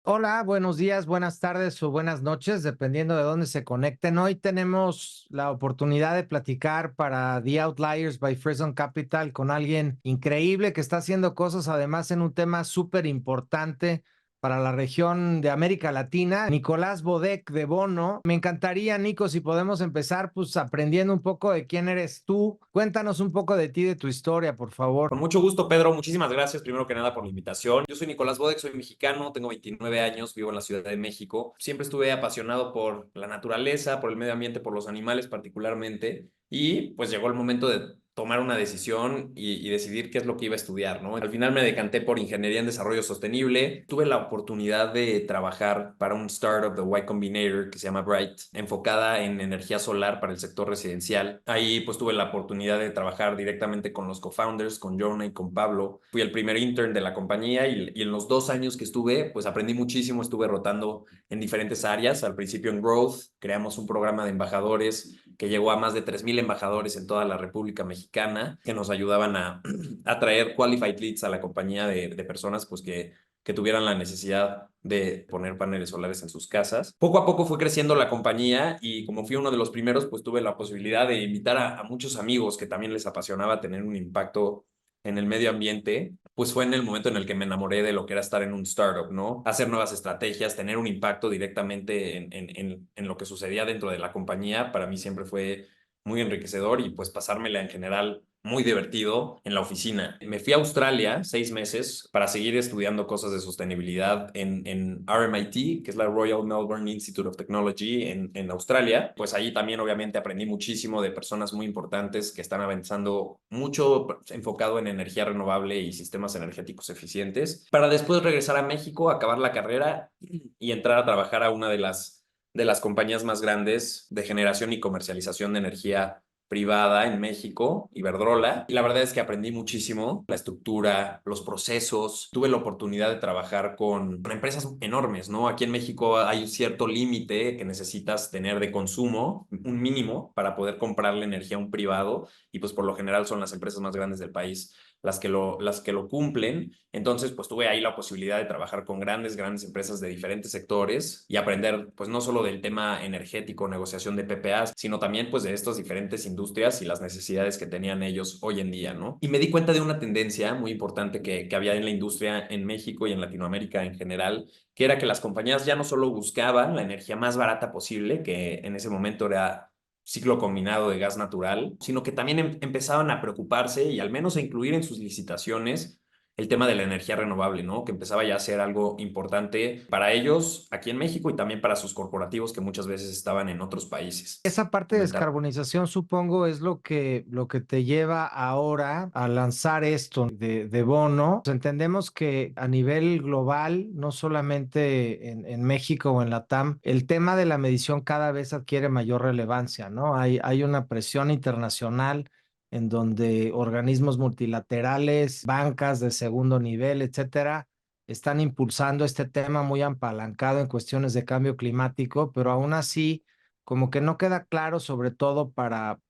Hola, buenos días, buenas tardes o buenas noches, dependiendo de dónde se conecten. Hoy tenemos la oportunidad de platicar para The Outliers by Fresno Capital con alguien increíble que está haciendo cosas además en un tema súper importante para la región de América Latina, Nicolás Bodek de Bono. Me encantaría, Nico, si podemos empezar pues aprendiendo un poco de quién eres tú. Cuéntanos un poco de ti, de tu historia, por favor. Con mucho gusto, Pedro. Muchísimas gracias, primero que nada, por la invitación. Yo soy Nicolás Bodek, soy mexicano, tengo 29 años, vivo en la Ciudad de México. Siempre estuve apasionado por la naturaleza, por el medio ambiente, por los animales particularmente. Y pues llegó el momento de tomar una decisión y decidir qué es lo que iba a estudiar, ¿no? Al final me decanté por ingeniería en desarrollo sostenible. Tuve la oportunidad de trabajar para un startup de Y Combinator que se llama Bright, enfocada en energía solar para el sector residencial. Ahí pues tuve la oportunidad de trabajar directamente con los co-founders, con Jonah y con Pablo. Fui el primer intern de la compañía y en los 2 años que estuve, pues aprendí muchísimo, estuve rotando en diferentes áreas. Al principio en Growth, creamos un programa de embajadores que llegó a más de 3,000 embajadores en toda la República Mexicana, que nos ayudaban a traer qualified leads a la compañía de personas pues que tuvieran la necesidad de poner paneles solares en sus casas. Poco a poco fue creciendo la compañía y como fui uno de los primeros, pues tuve la posibilidad de invitar a muchos amigos que también les apasionaba tener un impacto en el medio ambiente, pues fue en el momento en el que me enamoré de lo que era estar en un startup, ¿no? Hacer nuevas estrategias, tener un impacto directamente en lo que sucedía dentro de la compañía, para mí siempre fue muy enriquecedor y pues pasármela en general muy divertido en la oficina. Me fui a Australia 6 meses para seguir estudiando cosas de sostenibilidad en RMIT, que es la Royal Melbourne Institute of Technology en Australia. Pues ahí también obviamente aprendí muchísimo de personas muy importantes que están avanzando mucho enfocado en energía renovable y sistemas energéticos eficientes, para después regresar a México, acabar la carrera y entrar a trabajar a una de las compañías más grandes de generación y comercialización de energía privada en México, Iberdrola, y la verdad es que aprendí muchísimo la estructura, los procesos. Tuve la oportunidad de trabajar con empresas enormes, ¿no? Aquí en México hay un cierto límite que necesitas tener de consumo, un mínimo, para poder comprarle energía a un privado, y pues por lo general son las empresas más grandes del país las que lo cumplen. Entonces, pues tuve ahí la posibilidad de trabajar con grandes empresas de diferentes sectores y aprender, pues no solo del tema energético, negociación de PPAs, sino también pues de estas diferentes industrias y las necesidades que tenían ellos hoy en día, ¿no? Y me di cuenta de una tendencia muy importante que había en la industria en México y en Latinoamérica en general, que era que las compañías ya no solo buscaban la energía más barata posible, que en ese momento era ciclo combinado de gas natural, sino que también empezaban a preocuparse y al menos a incluir en sus licitaciones el tema de la energía renovable, ¿no? Que empezaba ya a ser algo importante para ellos aquí en México y también para sus corporativos que muchas veces estaban en otros países. Esa parte de descarbonización, supongo, es lo que te lleva ahora a lanzar esto de Bono. Pues entendemos que a nivel global, no solamente en México o en la TAM, el tema de la medición cada vez adquiere mayor relevancia, ¿no? Hay una presión internacional en donde organismos multilaterales, bancas de segundo nivel, etcétera, están impulsando este tema muy apalancado en cuestiones de cambio climático, pero aún así como que no queda claro, sobre todo para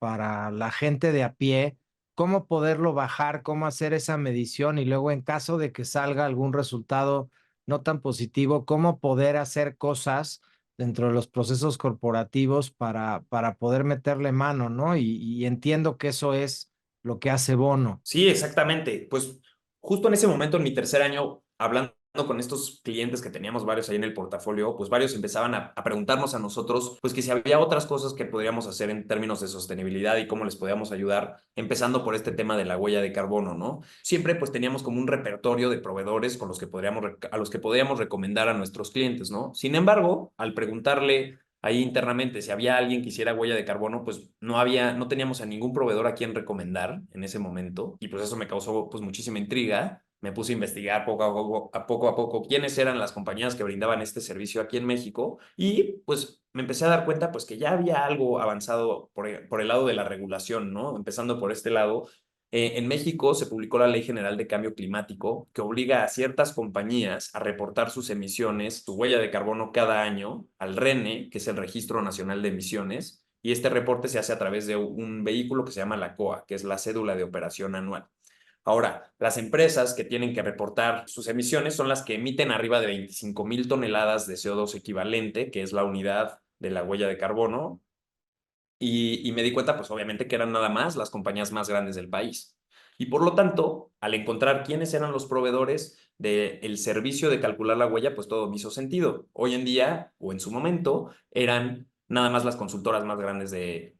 la gente de a pie, cómo poderlo bajar, cómo hacer esa medición y luego en caso de que salga algún resultado no tan positivo, cómo poder hacer cosas dentro de los procesos corporativos para poder meterle mano, ¿no? Y entiendo que eso es lo que hace Bono. Sí, exactamente. Pues justo en ese momento, en mi tercer año, hablando con estos clientes que teníamos varios ahí en el portafolio, pues varios empezaban a preguntarnos a nosotros, pues que si había otras cosas que podríamos hacer en términos de sostenibilidad y cómo les podíamos ayudar, empezando por este tema de la huella de carbono, ¿no? Siempre pues teníamos como un repertorio de proveedores con los que a los que podríamos recomendar a nuestros clientes, ¿no? Sin embargo, al preguntarle ahí internamente, si había alguien que hiciera huella de carbono, pues no teníamos a ningún proveedor a quien recomendar en ese momento, y pues eso me causó pues muchísima intriga. Me puse a investigar poco a poco quiénes eran las compañías que brindaban este servicio aquí en México y pues me empecé a dar cuenta pues que ya había algo avanzado por el lado de la regulación, ¿no? Empezando por este lado, en México se publicó la Ley General de Cambio Climático que obliga a ciertas compañías a reportar sus emisiones, su huella de carbono cada año al RENE, que es el Registro Nacional de Emisiones, y este reporte se hace a través de un vehículo que se llama la COA, que es la Cédula de Operación Anual. Ahora, las empresas que tienen que reportar sus emisiones son las que emiten arriba de 25,000 toneladas de CO2 equivalente, que es la unidad de la huella de carbono, y me di cuenta, pues obviamente, que eran nada más las compañías más grandes del país. Y por lo tanto, al encontrar quiénes eran los proveedores del servicio de calcular la huella, pues todo me hizo sentido. Hoy en día, o en su momento, eran nada más las consultoras más grandes de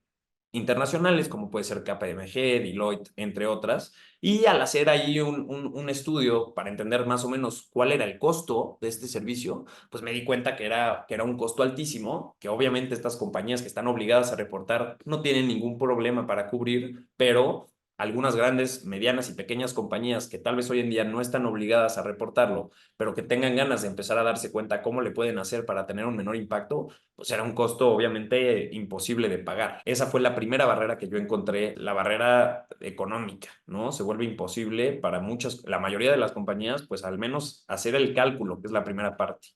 internacionales, como puede ser KPMG, Deloitte, entre otras. Y al hacer ahí un estudio para entender más o menos cuál era el costo de este servicio, pues me di cuenta que era un costo altísimo, que obviamente estas compañías que están obligadas a reportar no tienen ningún problema para cubrir, pero algunas grandes, medianas y pequeñas compañías que tal vez hoy en día no están obligadas a reportarlo, pero que tengan ganas de empezar a darse cuenta cómo le pueden hacer para tener un menor impacto, pues era un costo obviamente imposible de pagar. Esa fue la primera barrera que yo encontré, la barrera económica, ¿no? Se vuelve imposible para muchas, la mayoría de las compañías, pues al menos hacer el cálculo, que es la primera parte.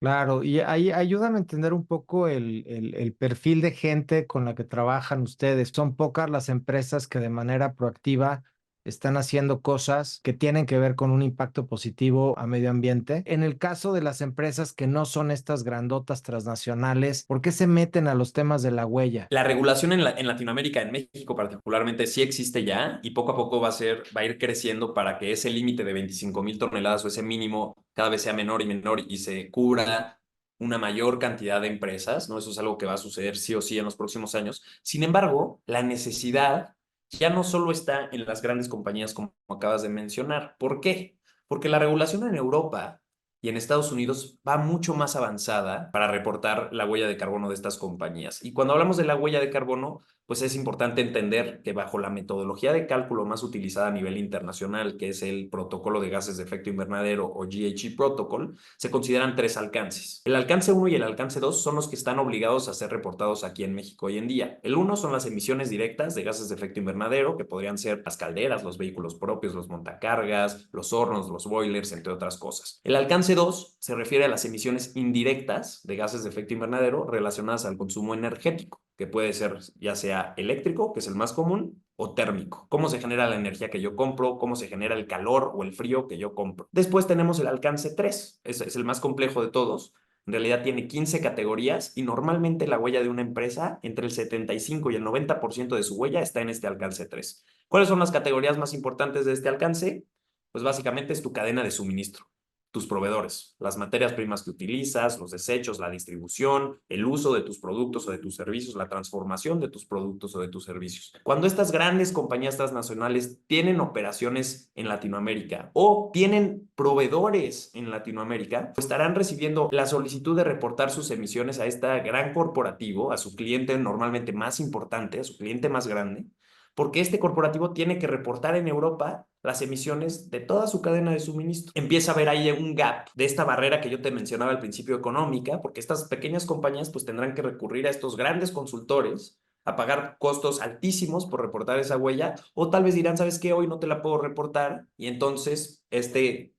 Claro, y ahí ayúdame a entender un poco el perfil de gente con la que trabajan ustedes. Son pocas las empresas que de manera proactiva están haciendo cosas que tienen que ver con un impacto positivo a medio ambiente. En el caso de las empresas que no son estas grandotas transnacionales, ¿por qué se meten a los temas de la huella? La regulación en Latinoamérica, en México particularmente, sí existe ya y poco a poco va a ir creciendo para que ese límite de 25,000 toneladas o ese mínimo cada vez sea menor y menor y se cubra una mayor cantidad de empresas, ¿no? Eso es algo que va a suceder sí o sí en los próximos años. Sin embargo, la necesidad ya no solo está en las grandes compañías como acabas de mencionar. ¿Por qué? Porque la regulación en Europa y en Estados Unidos va mucho más avanzada para reportar la huella de carbono de estas compañías. Y cuando hablamos de la huella de carbono, pues es importante entender que bajo la metodología de cálculo más utilizada a nivel internacional, que es el protocolo de gases de efecto invernadero o GHG Protocol, se consideran tres alcances. El alcance 1 y el alcance 2 son los que están obligados a ser reportados aquí en México hoy en día. El 1 son las emisiones directas de gases de efecto invernadero, que podrían ser las calderas, los vehículos propios, los montacargas, los hornos, los boilers, entre otras cosas. El alcance 2 se refiere a las emisiones indirectas de gases de efecto invernadero relacionadas al consumo energético, que puede ser ya sea eléctrico, que es el más común, o térmico. Cómo se genera la energía que yo compro, cómo se genera el calor o el frío que yo compro. Después tenemos el alcance 3, es el más complejo de todos. En realidad tiene 15 categorías y normalmente la huella de una empresa, entre el 75 y el 90% de su huella está en este alcance 3. ¿Cuáles son las categorías más importantes de este alcance? Pues básicamente es tu cadena de suministro, tus proveedores, las materias primas que utilizas, los desechos, la distribución, el uso de tus productos o de tus servicios, la transformación de tus productos o de tus servicios. Cuando estas grandes compañías transnacionales tienen operaciones en Latinoamérica o tienen proveedores en Latinoamérica, pues estarán recibiendo la solicitud de reportar sus emisiones a este gran corporativo, a su cliente normalmente más importante, a su cliente más grande, porque este corporativo tiene que reportar en Europa las emisiones de toda su cadena de suministro. Empieza a haber ahí un gap de esta barrera que yo te mencionaba al principio económica, porque estas pequeñas compañías pues tendrán que recurrir a estos grandes consultores a pagar costos altísimos por reportar esa huella, o tal vez dirán, ¿sabes qué? Hoy no te la puedo reportar, y entonces este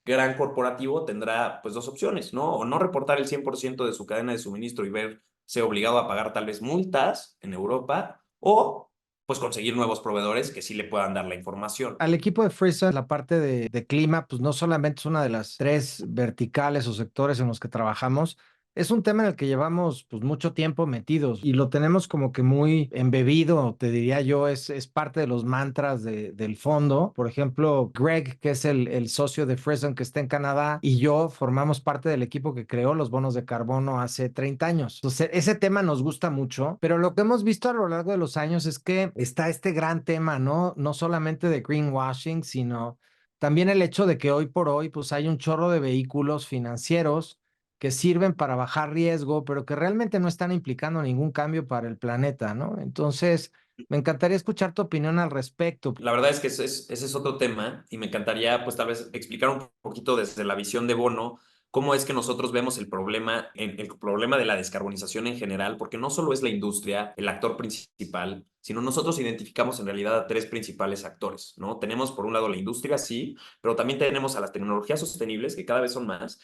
gran corporativo tendrá pues dos opciones, ¿no? O no reportar el 100% de su cadena de suministro y verse obligado a pagar tal vez multas en Europa, o pues conseguir nuevos proveedores que sí le puedan dar la información. Al equipo de Freezer, la parte de clima, pues no solamente es una de las tres verticales o sectores en los que trabajamos, es un tema en el que llevamos pues mucho tiempo metidos y lo tenemos como que muy embebido, te diría yo, es parte de los mantras del fondo. Por ejemplo, Greg, que es el socio de Freezer que está en Canadá, y yo formamos parte del equipo que creó los bonos de carbono hace 30 años. Entonces, ese tema nos gusta mucho, pero lo que hemos visto a lo largo de los años es que está este gran tema, ¿no? No solamente de greenwashing, sino también el hecho de que hoy por hoy, pues hay un chorro de vehículos financieros que sirven para bajar riesgo, pero que realmente no están implicando ningún cambio para el planeta, ¿no? Entonces, me encantaría escuchar tu opinión al respecto. La verdad es que ese es otro tema y me encantaría pues tal vez explicar un poquito desde la visión de Bono cómo es que nosotros vemos el problema de la descarbonización en general, porque no solo es la industria el actor principal, sino nosotros identificamos en realidad a tres principales actores, ¿no? Tenemos por un lado la industria, sí, pero también tenemos a las tecnologías sostenibles, que cada vez son más,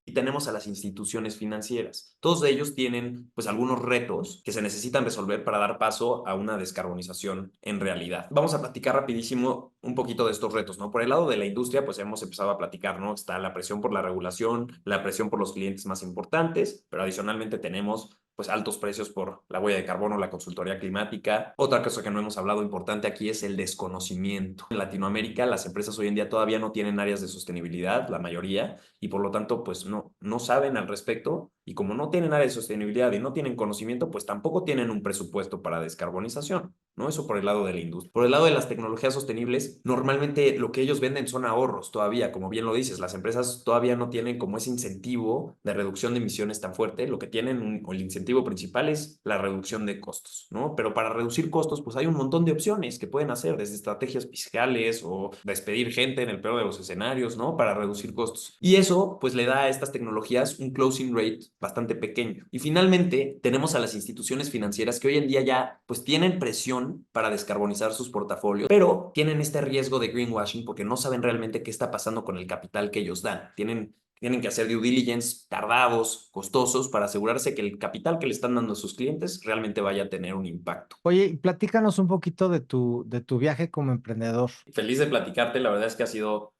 y tenemos a las instituciones financieras. Todos ellos tienen pues algunos retos que se necesitan resolver para dar paso a una descarbonización en realidad. Vamos a platicar rapidísimo un poquito de estos retos, ¿no? Por el lado de la industria, pues hemos empezado a platicar, ¿no? Está la presión por la regulación, la presión por los clientes más importantes, pero adicionalmente tenemos pues altos precios por la huella de carbono, la consultoría climática. Otra cosa que no hemos hablado importante aquí es el desconocimiento. En Latinoamérica las empresas hoy en día todavía no tienen áreas de sostenibilidad, la mayoría, y por lo tanto pues no saben al respecto, y como no tienen áreas de sostenibilidad y no tienen conocimiento, pues tampoco tienen un presupuesto para descarbonización, ¿no? Eso por el lado de la industria. Por el lado de las tecnologías sostenibles, normalmente lo que ellos venden son ahorros todavía, como bien lo dices, las empresas todavía no tienen como ese incentivo de reducción de emisiones tan fuerte, lo que tienen, o el incentivo principal es la reducción de costos, ¿no? Pero para reducir costos, pues hay un montón de opciones que pueden hacer, desde estrategias fiscales o despedir gente en el peor de los escenarios, ¿no? Para reducir costos. Y eso, pues le da a estas tecnologías un closing rate bastante pequeño. Y finalmente, tenemos a las instituciones financieras que hoy en día ya, pues tienen presión para descarbonizar sus portafolios, pero tienen este riesgo de greenwashing porque no saben realmente qué está pasando con el capital que ellos dan. Tienen que hacer due diligence tardados, costosos, para asegurarse que el capital que le están dando a sus clientes realmente vaya a tener un impacto. Oye, y platícanos un poquito de tu viaje como emprendedor. Feliz de platicarte, la verdad es que ha sido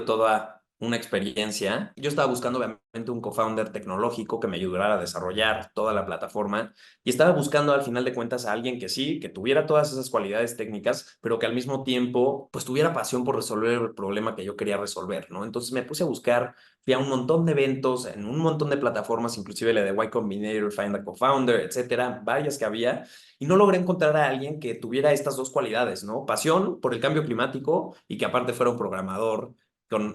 toda una experiencia. Yo estaba buscando obviamente un co-founder tecnológico que me ayudara a desarrollar toda la plataforma y estaba buscando al final de cuentas a alguien que sí, que tuviera todas esas cualidades técnicas, pero que al mismo tiempo pues tuviera pasión por resolver el problema que yo quería resolver, ¿no? Entonces me puse a buscar, fui a un montón de eventos, en un montón de plataformas, inclusive la de Y Combinator, Find a Co-Founder, etcétera, varias que había, y no logré encontrar a alguien que tuviera estas dos cualidades, ¿no? Pasión por el cambio climático y que aparte fuera un programador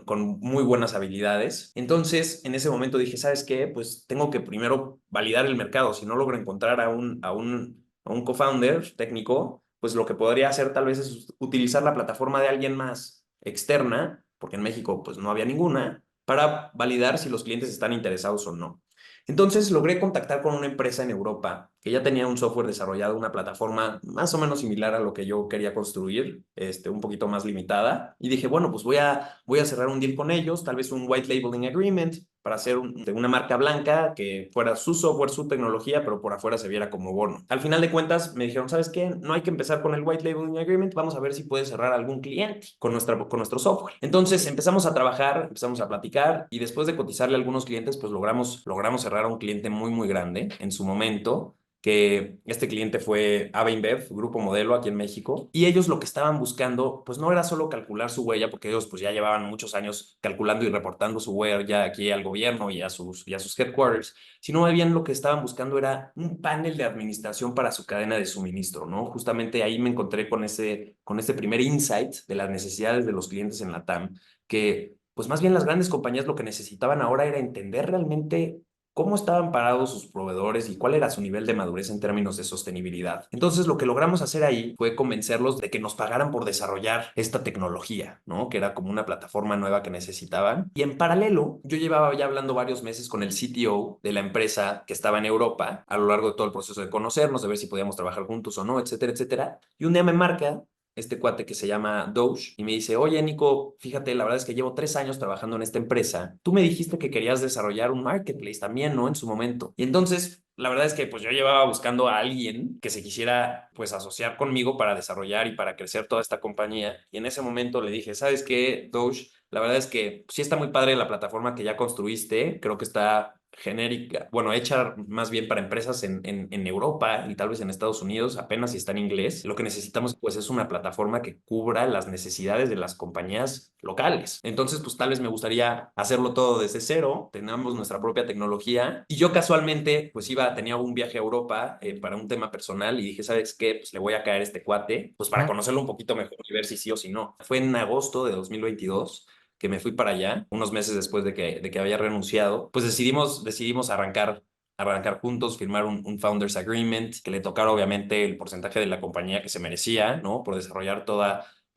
con muy buenas habilidades. Entonces, en ese momento dije, ¿sabes qué? Pues tengo que primero validar el mercado. Si no logro encontrar a un co-founder técnico, pues lo que podría hacer tal vez es utilizar la plataforma de alguien más externa, porque en México pues no había ninguna, para validar si los clientes están interesados o no. Entonces logré contactar con una empresa en Europa que ya tenía un software desarrollado, una plataforma más o menos similar a lo que yo quería construir, un poquito más limitada. Y dije, bueno, pues voy a cerrar un deal con ellos, tal vez un white labeling agreement para hacer una marca blanca que fuera su software, su tecnología, pero por afuera se viera como bono. Al final de cuentas me dijeron, ¿sabes qué? No hay que empezar con el white labeling agreement, vamos a ver si puedes cerrar algún cliente con nuestro software. Entonces empezamos a trabajar, empezamos a platicar y después de cotizarle a algunos clientes, pues logramos cerrar a un cliente muy, muy grande en su momento, que este cliente fue AB InBev, Grupo Modelo aquí en México, y ellos lo que estaban buscando, pues no era solo calcular su huella, porque ellos pues ya llevaban muchos años calculando y reportando su huella aquí al gobierno y a sus headquarters, sino más bien lo que estaban buscando era un panel de administración para su cadena de suministro, ¿no? Justamente ahí me encontré con este primer insight de las necesidades de los clientes en la TAM, que pues más bien las grandes compañías lo que necesitaban ahora era entender realmente cómo estaban parados sus proveedores y cuál era su nivel de madurez en términos de sostenibilidad. Entonces, lo que logramos hacer ahí fue convencerlos de que nos pagaran por desarrollar esta tecnología, ¿no? Que era como una plataforma nueva que necesitaban. Y en paralelo, yo llevaba ya hablando varios meses con el CTO de la empresa que estaba en Europa a lo largo de todo el proceso de conocernos, de ver si podíamos trabajar juntos o no, etcétera, etcétera. Y un día me marca este cuate que se llama Doge y me dice, oye Nico, fíjate, la verdad es que llevo 3 años trabajando en esta empresa. Tú me dijiste que querías desarrollar un marketplace también, ¿no? En su momento. Y entonces, la verdad es que pues yo llevaba buscando a alguien que se quisiera pues asociar conmigo para desarrollar y para crecer toda esta compañía. Y en ese momento le dije, ¿sabes qué, Doge? La verdad es que sí está muy padre la plataforma que ya construiste, creo que está genérica, bueno, hecha más bien para empresas en Europa y tal vez en Estados Unidos, apenas si está en inglés. Lo que necesitamos pues es una plataforma que cubra las necesidades de las compañías locales. Entonces, pues tal vez me gustaría hacerlo todo desde cero, tenemos nuestra propia tecnología y yo casualmente pues tenía un viaje a Europa para un tema personal y dije, ¿sabes qué? Pues le voy a caer a este cuate, pues para ¿No? conocerlo un poquito mejor y ver si sí o si no. Fue en agosto de 2022 que me fui para allá, unos meses después de que había renunciado, pues decidimos arrancar juntos, firmar un Founders Agreement, que le tocara obviamente el porcentaje de la compañía que se merecía, ¿no? Por desarrollar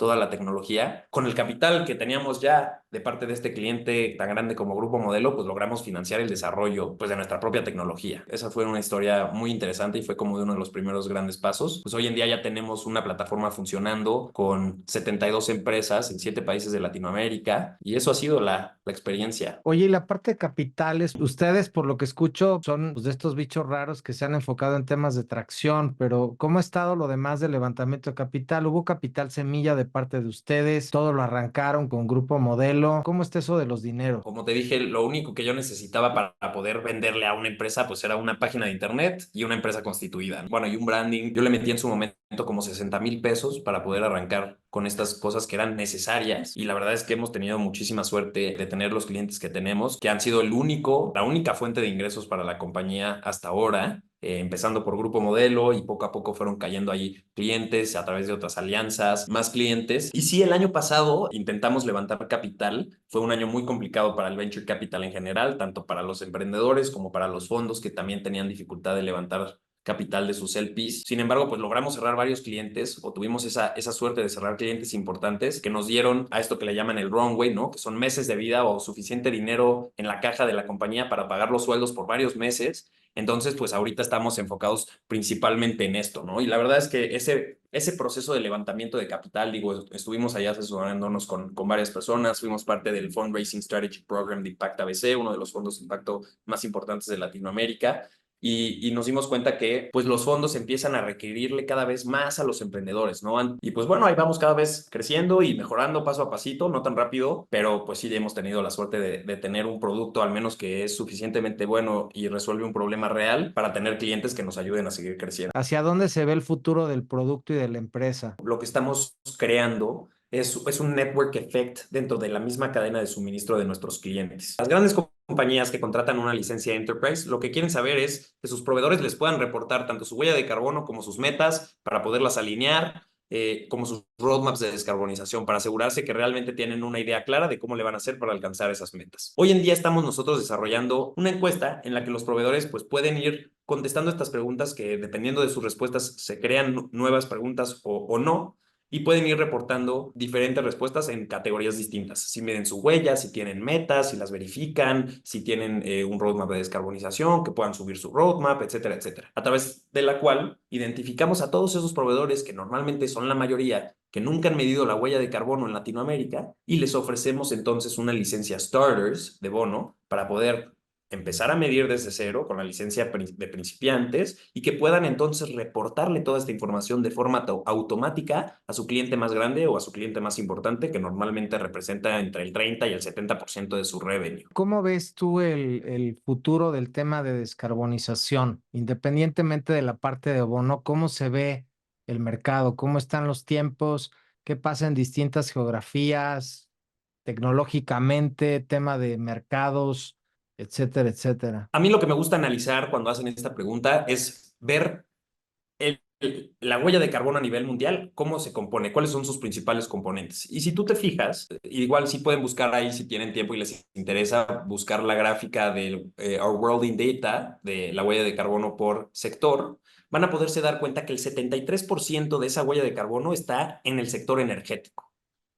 toda la tecnología. Con el capital que teníamos ya de parte de este cliente tan grande como Grupo Modelo, pues logramos financiar el desarrollo pues, de nuestra propia tecnología. Esa fue una historia muy interesante y fue como de uno de los primeros grandes pasos. Pues hoy en día ya tenemos una plataforma funcionando con 72 empresas en 7 países de Latinoamérica y eso ha sido la experiencia. Oye, y la parte de capitales, ustedes, por lo que escucho, son pues, de estos bichos raros que se han enfocado en temas de tracción, pero ¿cómo ha estado lo demás del levantamiento de capital? ¿Hubo capital semilla de parte de ustedes? ¿Todo lo arrancaron con Grupo Modelo? ¿Cómo está eso de los dineros? Como te dije, lo único que yo necesitaba para poder venderle a una empresa, pues era una página de internet y una empresa constituida. Bueno, y un branding. Yo le metí en su momento como 60,000 pesos para poder arrancar con estas cosas que eran necesarias. Y la verdad es que hemos tenido muchísima suerte de tener los clientes que tenemos, que han sido la única fuente de ingresos para la compañía hasta ahora. Empezando por Grupo Modelo y poco a poco fueron cayendo ahí clientes a través de otras alianzas, más clientes. Y sí, el año pasado intentamos levantar capital. Fue un año muy complicado para el venture capital en general, tanto para los emprendedores como para los fondos que también tenían dificultad de levantar capital de sus LPs. Sin embargo, pues logramos cerrar varios clientes o tuvimos esa suerte de cerrar clientes importantes que nos dieron a esto que le llaman el runway, ¿no? Que son meses de vida o suficiente dinero en la caja de la compañía para pagar los sueldos por varios meses. Entonces, pues ahorita estamos enfocados principalmente en esto, ¿no? Y la verdad es que ese proceso de levantamiento de capital, digo, estuvimos allá asesorándonos con varias personas, fuimos parte del Fundraising Strategy Program de Impact ABC, uno de los fondos de impacto más importantes de Latinoamérica. Y nos dimos cuenta que pues los fondos empiezan a requerirle cada vez más a los emprendedores, ¿no? Y pues bueno, ahí vamos cada vez creciendo y mejorando paso a pasito, no tan rápido, pero pues sí hemos tenido la suerte de tener un producto al menos que es suficientemente bueno y resuelve un problema real para tener clientes que nos ayuden a seguir creciendo. ¿Hacia dónde se ve el futuro del producto y de la empresa? Lo que estamos creando es un network effect dentro de la misma cadena de suministro de nuestros clientes. Las grandes compañías que contratan una licencia Enterprise, lo que quieren saber es que sus proveedores les puedan reportar tanto su huella de carbono como sus metas para poderlas alinear, como sus roadmaps de descarbonización, para asegurarse que realmente tienen una idea clara de cómo le van a hacer para alcanzar esas metas. Hoy en día estamos nosotros desarrollando una encuesta en la que los proveedores pues, pueden ir contestando estas preguntas que dependiendo de sus respuestas se crean nuevas preguntas o no, y pueden ir reportando diferentes respuestas en categorías distintas. Si miden su huella, si tienen metas, si las verifican, si tienen un roadmap de descarbonización, que puedan subir su roadmap, etcétera, etcétera. A través de la cual identificamos a todos esos proveedores que normalmente son la mayoría, que nunca han medido la huella de carbono en Latinoamérica, y les ofrecemos entonces una licencia Starters de bono para poder empezar a medir desde cero con la licencia de principiantes y que puedan entonces reportarle toda esta información de forma automática a su cliente más grande o a su cliente más importante, que normalmente representa entre el 30 y el 70% de su revenue. ¿Cómo ves tú el futuro del tema de descarbonización? Independientemente de la parte de bono, ¿cómo se ve el mercado? ¿Cómo están los tiempos? ¿Qué pasa en distintas geografías, tecnológicamente, tema de mercados, etcétera, etcétera? A mí lo que me gusta analizar cuando hacen esta pregunta es ver la huella de carbono a nivel mundial, cómo se compone, cuáles son sus principales componentes. Y si tú te fijas, igual sí pueden buscar ahí si tienen tiempo y les interesa buscar la gráfica del Our World in Data, de la huella de carbono por sector, van a poderse dar cuenta que el 73% de esa huella de carbono está en el sector energético.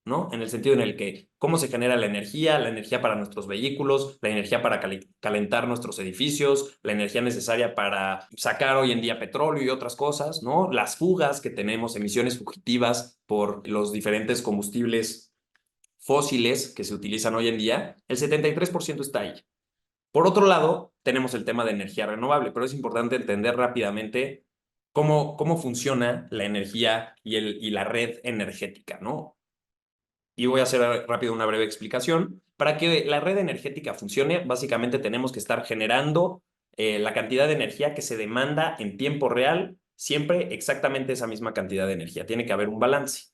¿No? En el sentido en el que cómo se genera la energía para nuestros vehículos, la energía para calentar nuestros edificios, la energía necesaria para sacar hoy en día petróleo y otras cosas, ¿no? Las fugas que tenemos, emisiones fugitivas por los diferentes combustibles fósiles que se utilizan hoy en día, el 73% está ahí. Por otro lado, tenemos el tema de energía renovable, pero es importante entender rápidamente cómo funciona la energía y la red energética, ¿no? Y voy a hacer rápido una breve explicación. Para que la red energética funcione, básicamente tenemos que estar generando la cantidad de energía que se demanda en tiempo real, siempre exactamente esa misma cantidad de energía. Tiene que haber un balance.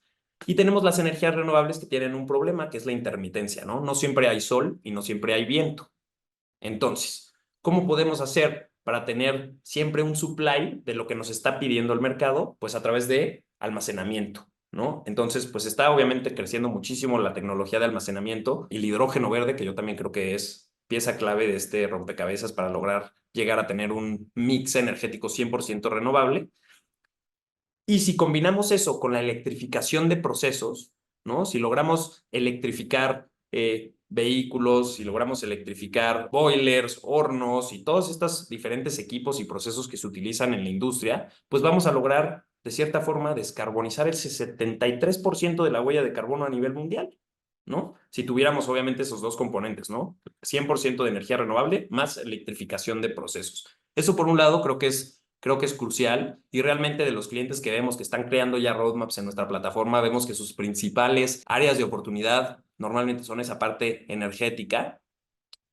Y tenemos las energías renovables que tienen un problema, que es la intermitencia, ¿no? No siempre hay sol y no siempre hay viento. Entonces, ¿cómo podemos hacer para tener siempre un supply de lo que nos está pidiendo el mercado? Pues a través de almacenamiento, ¿no? Entonces, pues está obviamente creciendo muchísimo la tecnología de almacenamiento y el hidrógeno verde, que yo también creo que es pieza clave de este rompecabezas para lograr llegar a tener un mix energético 100% renovable. Y si combinamos eso con la electrificación de procesos, ¿no? Si logramos electrificar vehículos, si logramos electrificar boilers, hornos y todos estos diferentes equipos y procesos que se utilizan en la industria, pues vamos a lograr, de cierta forma, descarbonizar el 73% de la huella de carbono a nivel mundial, ¿no? Si tuviéramos obviamente esos dos componentes, ¿no? 100% de energía renovable más electrificación de procesos. Eso por un lado creo que es crucial y realmente de los clientes que vemos que están creando ya roadmaps en nuestra plataforma, vemos que sus principales áreas de oportunidad normalmente son esa parte energética,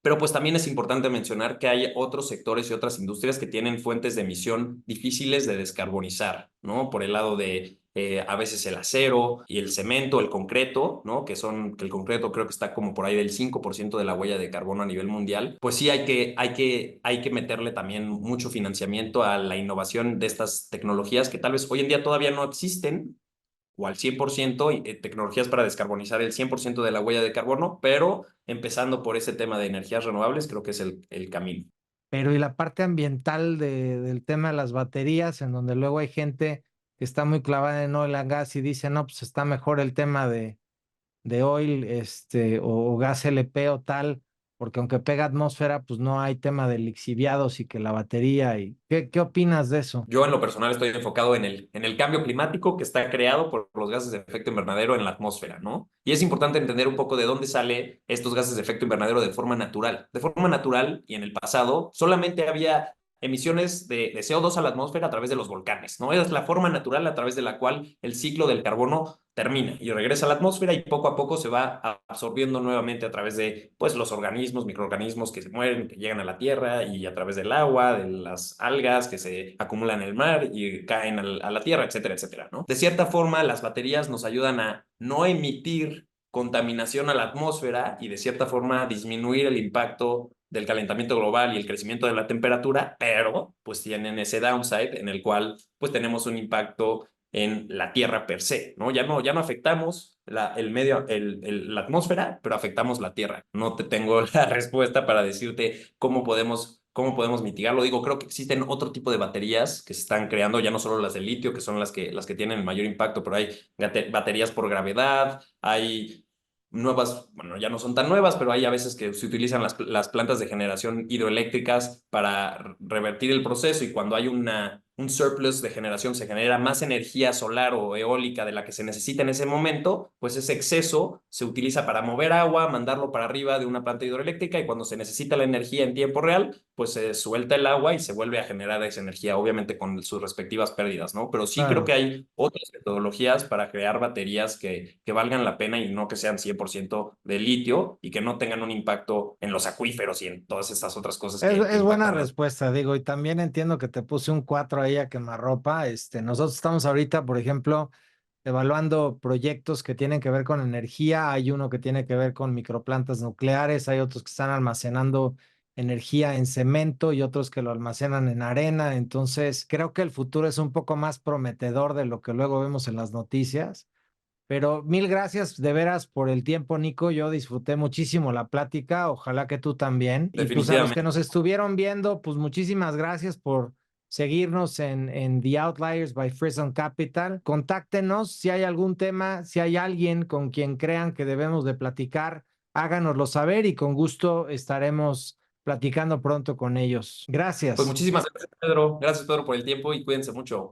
pero pues también es importante mencionar que hay otros sectores y otras industrias que tienen fuentes de emisión difíciles de descarbonizar, ¿no? Por el lado de a veces el acero y el cemento, el concreto, ¿no? Que el concreto creo que está como por ahí del 5% de la huella de carbono a nivel mundial. Pues sí hay que meterle también mucho financiamiento a la innovación de estas tecnologías que tal vez hoy en día todavía no existen o al 100%, tecnologías para descarbonizar el 100% de la huella de carbono, pero empezando por ese tema de energías renovables, creo que es el camino. Pero y la parte ambiental del tema de las baterías, en donde luego hay gente que está muy clavada en oil and gas y dice, no, pues está mejor el tema de oil, o gas LP o tal, porque aunque pega atmósfera, pues no hay tema de lixiviados y que la batería y ¿qué opinas de eso? Yo en lo personal estoy enfocado en el cambio climático que está creado por los gases de efecto invernadero en la atmósfera, ¿no? Y es importante entender un poco de dónde sale estos gases de efecto invernadero de forma natural. De forma natural y en el pasado solamente había emisiones de CO2 a la atmósfera a través de los volcanes, ¿no? Es la forma natural a través de la cual el ciclo del carbono termina y regresa a la atmósfera y poco a poco se va absorbiendo nuevamente a través de pues, los organismos, microorganismos que se mueren, que llegan a la Tierra y a través del agua, de las algas que se acumulan en el mar y caen a la Tierra, etcétera, etcétera, ¿no? De cierta forma, las baterías nos ayudan a no emitir contaminación a la atmósfera y de cierta forma disminuir el impacto del calentamiento global y el crecimiento de la temperatura, pero pues tienen ese downside en el cual pues tenemos un impacto en la Tierra per se, ¿no? Ya no afectamos el medio, la atmósfera, pero afectamos la Tierra. No te tengo la respuesta para decirte cómo podemos mitigarlo. Digo, creo que existen otro tipo de baterías que se están creando, ya no solo las de litio, que son las que tienen el mayor impacto, pero hay baterías por gravedad, hay nuevas, bueno, ya no son tan nuevas, pero hay a veces que se utilizan las plantas de generación hidroeléctricas para revertir el proceso y cuando hay un surplus de generación, se genera más energía solar o eólica de la que se necesita en ese momento, pues ese exceso se utiliza para mover agua, mandarlo para arriba de una planta hidroeléctrica y cuando se necesita la energía en tiempo real, pues se suelta el agua y se vuelve a generar esa energía, obviamente con sus respectivas pérdidas, ¿no? Pero sí creo que Claro. hay otras metodologías para crear baterías que valgan la pena y no que sean 100% de litio y que no tengan un impacto en los acuíferos y en todas estas otras cosas que Es buena impactan las. respuesta, digo, y también entiendo que te puse un 4 ahí a quemarropa. Nosotros estamos ahorita, por ejemplo, evaluando proyectos que tienen que ver con energía. Hay uno que tiene que ver con microplantas nucleares, hay otros que están almacenando energía en cemento y otros que lo almacenan en arena. Entonces, creo que el futuro es un poco más prometedor de lo que luego vemos en las noticias. Pero mil gracias de veras por el tiempo, Nico. Yo disfruté muchísimo la plática. Ojalá que tú también. Y pues a los que Definitivamente. nos estuvieron viendo, pues muchísimas gracias por seguirnos en The Outliers by Frison Capital. Contáctenos si hay algún tema, si hay alguien con quien crean que debemos de platicar, háganoslo saber y con gusto estaremos platicando pronto con ellos. Pues Gracias. muchísimas gracias, Pedro. Gracias, Pedro, por el tiempo y cuídense mucho.